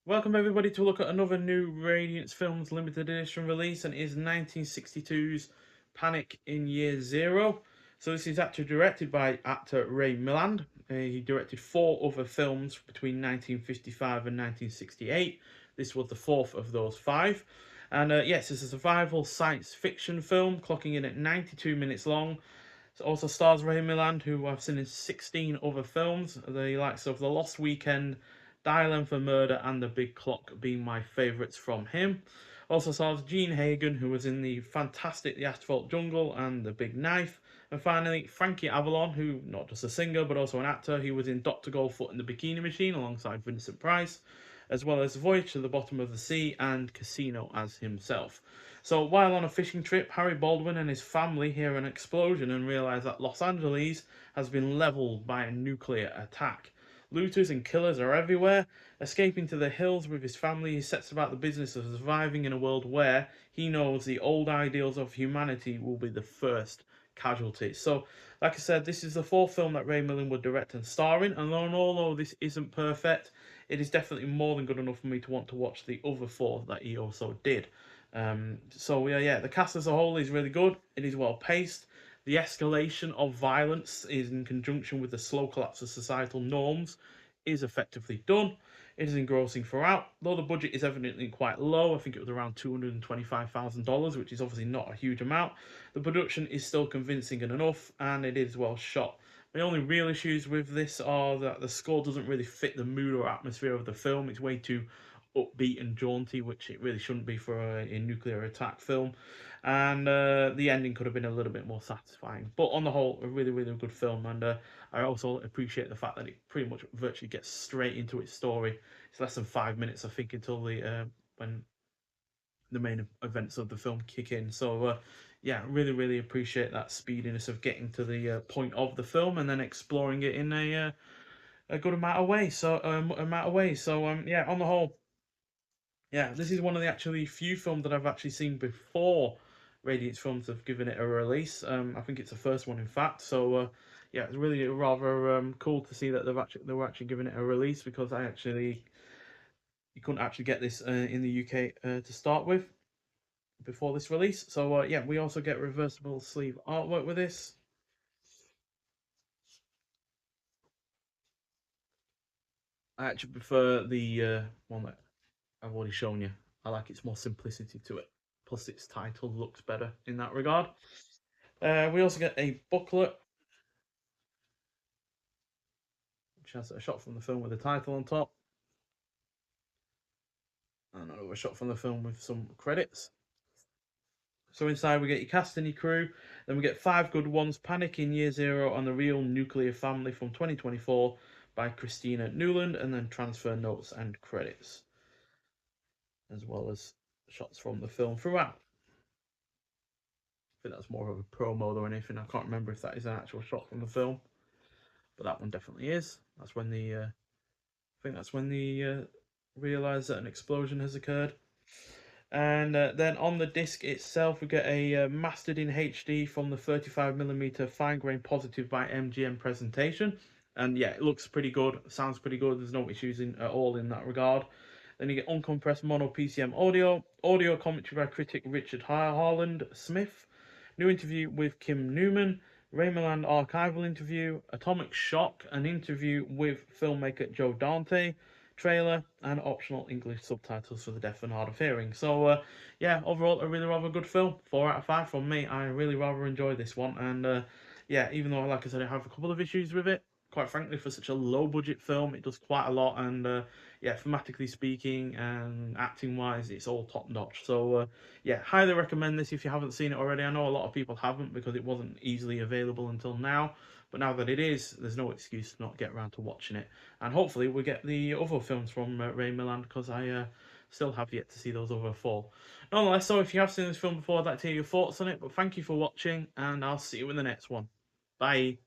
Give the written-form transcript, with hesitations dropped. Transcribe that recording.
Welcome everybody to look at another new Radiance Films limited edition release, and it is 1962's Panic in Year Zero. So this is actually directed by actor Ray Milland. He directed 4 other films between 1955 and 1968. This was the 4th of those 5. And yes, it's a survival science fiction film, clocking in at 92 minutes long. It also stars Ray Milland, who I've seen in 16 other films, the likes of The Lost Weekend, Dial for Murder, and The Big Clock being my favourites from him. Also stars Gene Hagen, who was in the fantastic The Asphalt Jungle and The Big Knife. And finally, Frankie Avalon, who, not just a singer, but also an actor, he was in Dr. Goldfoot and the Bikini Machine alongside Vincent Price, as well as Voyage to the Bottom of the Sea and Casino as himself. So while on a fishing trip, Harry Baldwin and his family hear an explosion and realise that Los Angeles has been leveled by a nuclear attack. Looters and killers are everywhere. Escaping to the hills with his family, he sets about the business of surviving in a world where he knows the old ideals of humanity will be the first casualties. So, like I said, this is the 4th film that Ray Milland would direct and star in, and although this isn't perfect, it is definitely more than good enough for me to want to watch the other 4 that he also did. So yeah, the cast as a whole is really good. It is well paced. The escalation of violence is in conjunction with the slow collapse of societal norms is effectively done. It is engrossing throughout, though the budget is evidently quite low. I think it was around $225,000, which is obviously not a huge amount. The production is still convincing and enough, and it is well shot. The only real issues with this are that the score doesn't really fit the mood or atmosphere of the film. It's way too upbeat and jaunty, which it really shouldn't be for a nuclear attack film. And the ending could have been a little bit more satisfying. But on the whole, a really, really good film. And I also appreciate the fact that it pretty much virtually gets straight into its story. It's less than 5 minutes, I think, until the when the main events of the film kick in. So yeah, really, really appreciate that speediness of getting to the point of the film and then exploring it in a good amount of ways. Yeah, on the whole, yeah, this is one of the actually few films that I've actually seen before Radiance Films have given it a release. I think it's the first one, in fact. So yeah, it's really rather cool to see that they were actually giving it a release, because you couldn't actually get this in the UK to start with before this release. So yeah, we also get reversible sleeve artwork with this. I actually prefer the one that I've already shown you. I like its more simplicity to it. Plus, its title looks better in that regard. We also get a booklet, which has a shot from the film with the title on top, and another shot from the film with some credits. So inside we get your cast and your crew. Then we get 5 good ones: Panic in Year Zero and the Real Nuclear Family from 2024 by Christina Newland, and then transfer notes and credits, as well as shots from the film throughout. I think that's more of a promo than anything. I can't remember if that is an actual shot from the film, but that one definitely is. That's when I think that's when they realise that an explosion has occurred. And then on the disc itself, we get a mastered in HD from the 35mm fine grain positive by MGM presentation. And yeah, it looks pretty good, sounds pretty good. There's no issues at all in that regard. Then you get uncompressed mono PCM audio commentary by critic Richard Harland Smith, new interview with Kim Newman, Raymoland archival interview, Atomic Shock, an interview with filmmaker Joe Dante, trailer, and optional English subtitles for the deaf and hard of hearing. So yeah, overall a really rather good film. 4 out of 5 from me. I really rather enjoyed this one, and yeah, even though, like I said, I have a couple of issues with it, quite frankly, for such a low budget film, it does quite a lot. And yeah, thematically speaking and acting wise, it's all top notch. So yeah, highly recommend this if you haven't seen it already. I know a lot of people haven't, because it wasn't easily available until now, but now that it is, there's no excuse to not get around to watching it. And hopefully we get the other films from Ray Milland, because I still have yet to see those other 4. Nonetheless, so if you have seen this film before, I'd like to hear your thoughts on it. But thank you for watching, and I'll see you in the next one. Bye.